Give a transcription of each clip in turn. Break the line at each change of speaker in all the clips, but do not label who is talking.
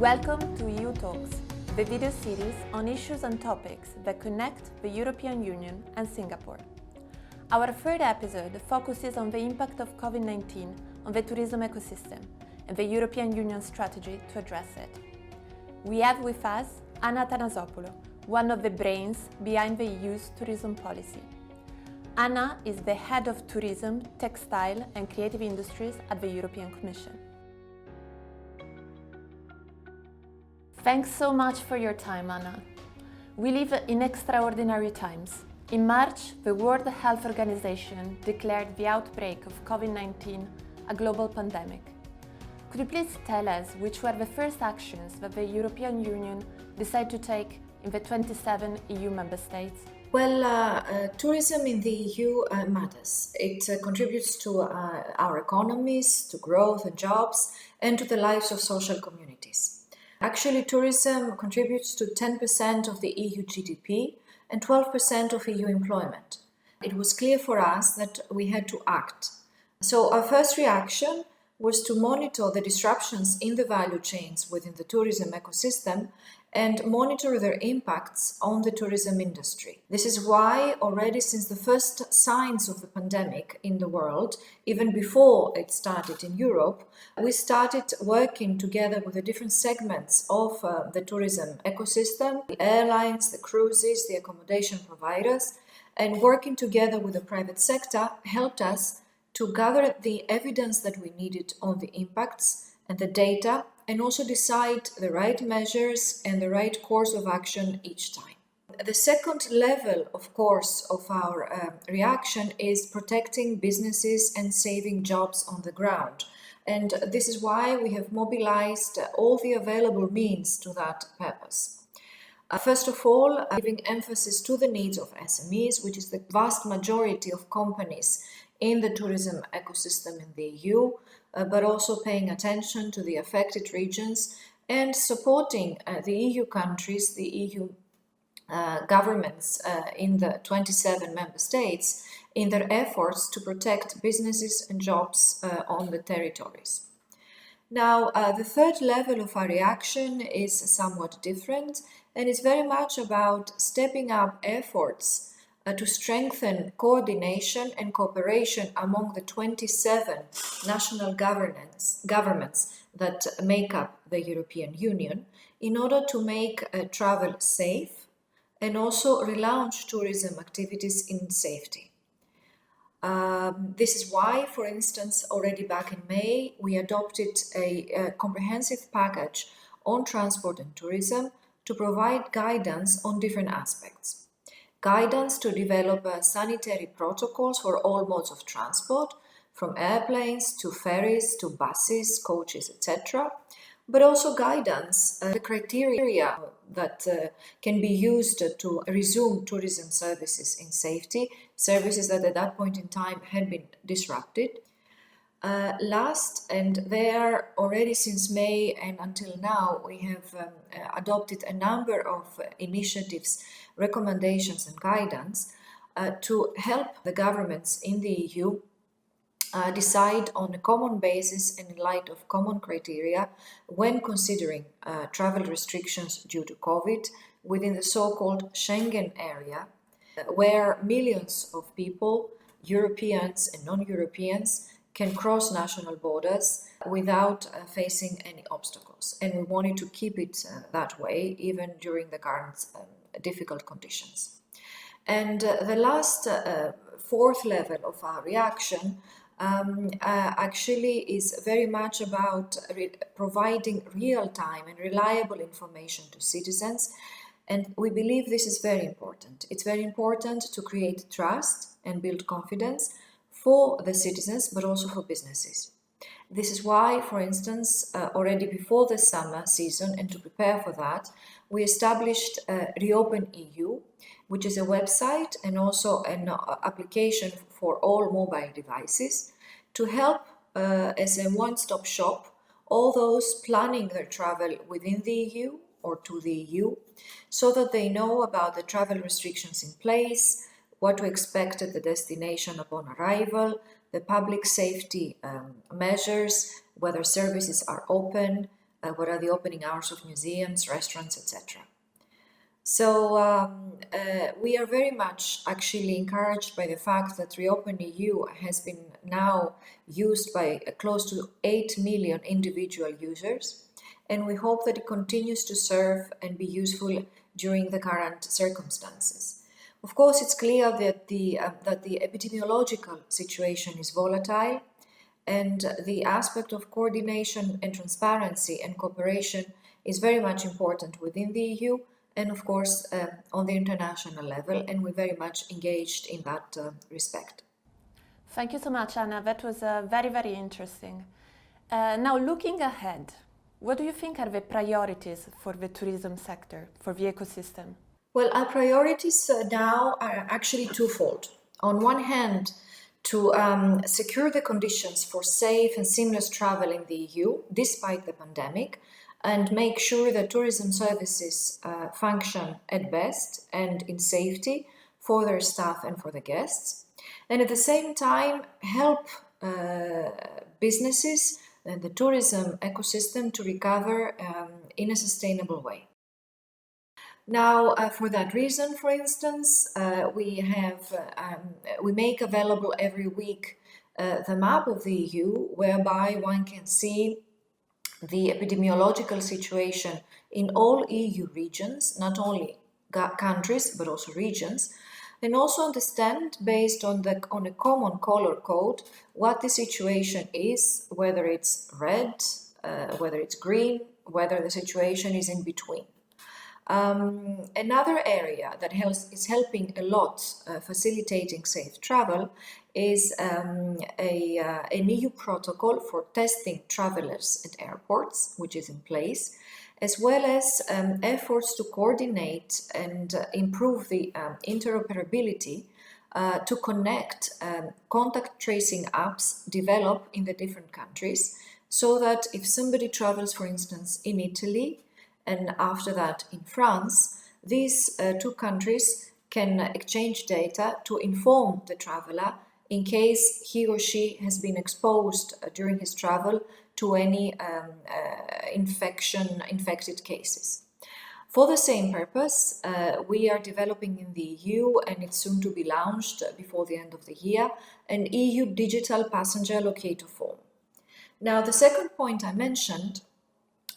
Welcome to EU Talks, the video series on issues and topics that connect the European Union and Singapore. Our third episode focuses on the impact of COVID-19 on the tourism ecosystem and the European Union strategy to address it. We have with us Anna Athanasopoulou, one of the brains behind the EU's tourism policy. Anna is the head of tourism, textile and creative industries at the European Commission. Thanks so much for your time, Anna. We live in extraordinary times. In March, the World Health Organization declared the outbreak of COVID-19 a global pandemic. Could you please tell us which were the first actions that the European Union decided to take in the 27 EU member states?
Well, tourism in the EU matters. It contributes to our economies, to growth and jobs, and to the lives of social communities. Actually, tourism contributes to 10% of the EU GDP and 12% of EU employment. It was clear for us that we had to act. So our first reaction was to monitor the disruptions in the value chains within the tourism ecosystem and monitor their impacts on the tourism industry. This is why already since the first signs of the pandemic in the world, even before it started in Europe, we started working together with the different segments of the tourism ecosystem, the airlines, the cruises, the accommodation providers, and working together with the private sector helped us to gather the evidence that we needed on the impacts and the data, and also decide the right measures and the right course of action each time. The second level, of course, of our reaction is protecting businesses and saving jobs on the ground. And this is why we have mobilized all the available means to that purpose. First of all, giving emphasis to the needs of SMEs, which is the vast majority of companies in the tourism ecosystem in the EU, but also paying attention to the affected regions and supporting the EU countries, the EU governments in the 27 member states in their efforts to protect businesses and jobs on the territories. Now, the third level of our reaction is somewhat different, and it's very much about stepping up efforts to strengthen coordination and cooperation among the 27 national governments that make up the European Union in order to make travel safe and also relaunch tourism activities in safety. This is why, for instance, already back in May, we adopted a comprehensive package on transport and tourism to provide guidance on different aspects. Guidance to develop sanitary protocols for all modes of transport, from airplanes to ferries to buses, coaches, etc. But also guidance, the criteria that can be used to resume tourism services in safety, services that at that point in time had been disrupted. Last, and there already since May and until now, we have adopted a number of initiatives, recommendations and guidance to help the governments in the EU decide on a common basis and in light of common criteria when considering travel restrictions due to COVID within the so-called Schengen area, where millions of people, Europeans and non-Europeans, can cross national borders without facing any obstacles. And we wanted to keep it that way, even during the current difficult conditions. And the last fourth level of our reaction actually is very much about providing real-time and reliable information to citizens. And we believe this is very important. It's very important to create trust and build confidence for the citizens, but also for businesses. This is why, for instance, already before the summer season, and to prepare for that, we established Reopen EU, which is a website and also an application for all mobile devices to help as a one-stop shop all those planning their travel within the EU or to the EU, so that they know about the travel restrictions in place, what to expect at the destination upon arrival, the public safety measures, whether services are open, what are the opening hours of museums, restaurants, etc. So we are very much actually encouraged by the fact that Reopen EU has been now used by close to 8 million individual users, and we hope that it continues to serve and be useful during the current circumstances. Of course, it's clear that the epidemiological situation is volatile, and the aspect of coordination and transparency and cooperation is very much important within the EU and, of course, on the international level, and we're very much engaged in that respect.
Thank you so much, Anna. That was very, very interesting. Now, looking ahead, what do you think are the priorities for the tourism sector, for the ecosystem?
Well, our priorities now are actually twofold. On one hand, to secure the conditions for safe and seamless travel in the EU despite the pandemic, and make sure that tourism services function at best and in safety for their staff and for the guests. And at the same time, help businesses and the tourism ecosystem to recover in a sustainable way. Now, for that reason, for instance, we make available every week the map of the EU, whereby one can see the epidemiological situation in all EU regions, not only countries but also regions, and also understand, based on a common color code, what the situation is, whether it's red, whether it's green, whether the situation is in between. Another area that is helping a lot facilitating safe travel is an EU protocol for testing travelers at airports, which is in place, as well as efforts to coordinate and improve the interoperability to connect contact tracing apps developed in the different countries, so that if somebody travels, for instance, in Italy, and after that in France, these two countries can exchange data to inform the traveler in case he or she has been exposed during his travel to any infected cases. For the same purpose, we are developing in the EU, and it's soon to be launched before the end of the year, an EU digital passenger locator form. Now, the second point I mentioned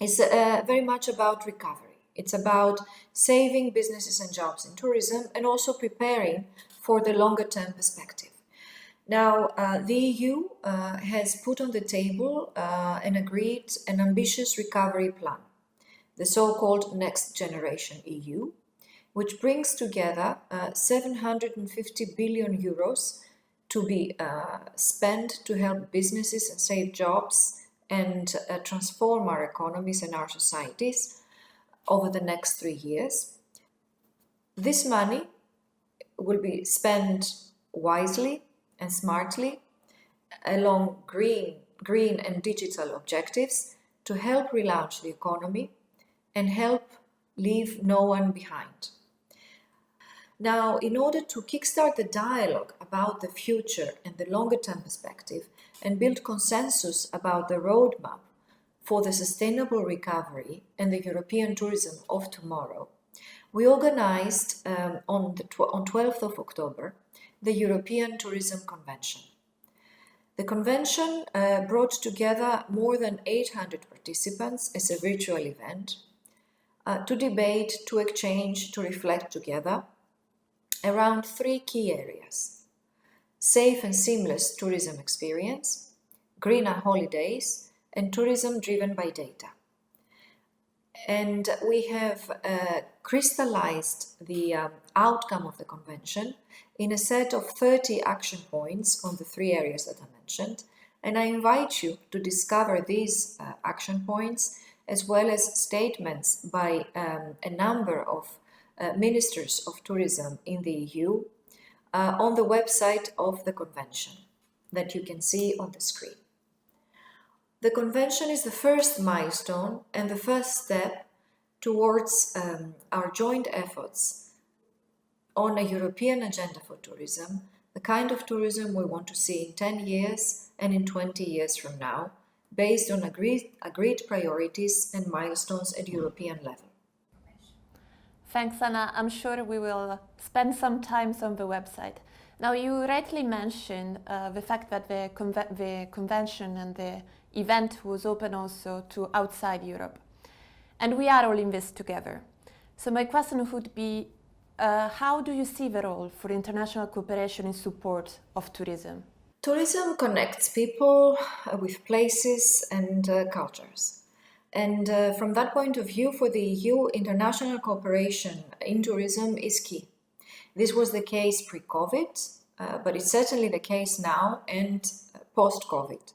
is very much about recovery. It's about saving businesses and jobs in tourism, and also preparing for the longer term perspective. Now, the EU has put on the table and agreed an ambitious recovery plan, the so-called Next Generation EU, which brings together 750 billion euros to be spent to help businesses and save jobs and transform our economies and our societies over the next 3 years. This money will be spent wisely and smartly along green and digital objectives to help relaunch the economy and help leave no one behind. Now, in order to kickstart the dialogue about the future and the longer term perspective, and build consensus about the roadmap for the sustainable recovery and the European tourism of tomorrow, we organized on 12th of October the European Tourism Convention. The convention brought together more than 800 participants as a virtual event to debate, to exchange, to reflect together around 3 key areas: safe and seamless tourism experience, greener holidays, and tourism driven by data. And we have crystallized the outcome of the convention in a set of 30 action points on the 3 areas that I mentioned, and I invite you to discover these action points, as well as statements by a number of ministers of tourism in the EU on the website of the convention that you can see on the screen. The convention is the first milestone and the first step towards our joint efforts on a European agenda for tourism, the kind of tourism we want to see in 10 years and in 20 years from now, based on agreed priorities and milestones at European level.
Thanks, Anna. I'm sure we will spend some time on the website. Now, you rightly mentioned the fact that the convention and the event was open also to outside Europe. And we are all in this together. So my question would be, how do you see the role for international cooperation in support of tourism?
Tourism connects people with places and cultures. And from that point of view, for the EU, international cooperation in tourism is key. This was the case pre-COVID, but it's certainly the case now and post-COVID.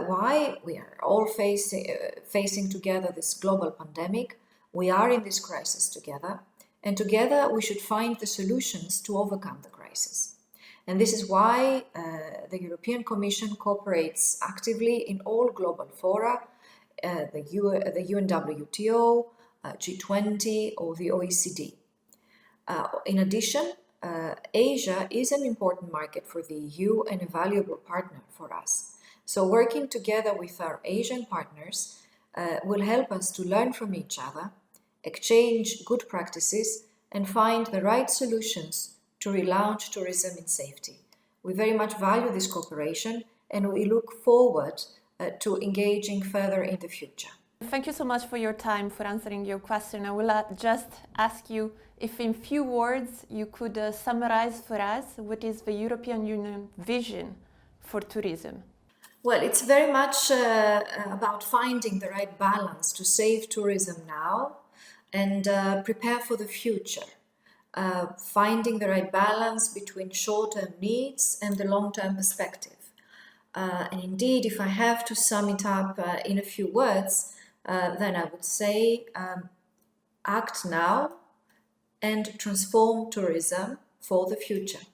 Why? We are all facing together this global pandemic. We are in this crisis together, and together we should find the solutions to overcome the crisis. And this is why the European Commission cooperates actively in all global fora, the UN WTO, G20 or the OECD. In addition, Asia is an important market for the EU and a valuable partner for us. So working together with our Asian partners will help us to learn from each other, exchange good practices, and find the right solutions to relaunch tourism in safety. We very much value this cooperation and we look forward to engaging further in the future.
Thank you so much for your time, for answering your question. I will just ask you if in few words you could summarize for us what is the European Union vision for tourism.
Well, it's very much about finding the right balance to save tourism now and prepare for the future. Finding the right balance between short-term needs and the long-term perspective. And indeed, if I have to sum it up in a few words, then I would say act now and transform tourism for the future.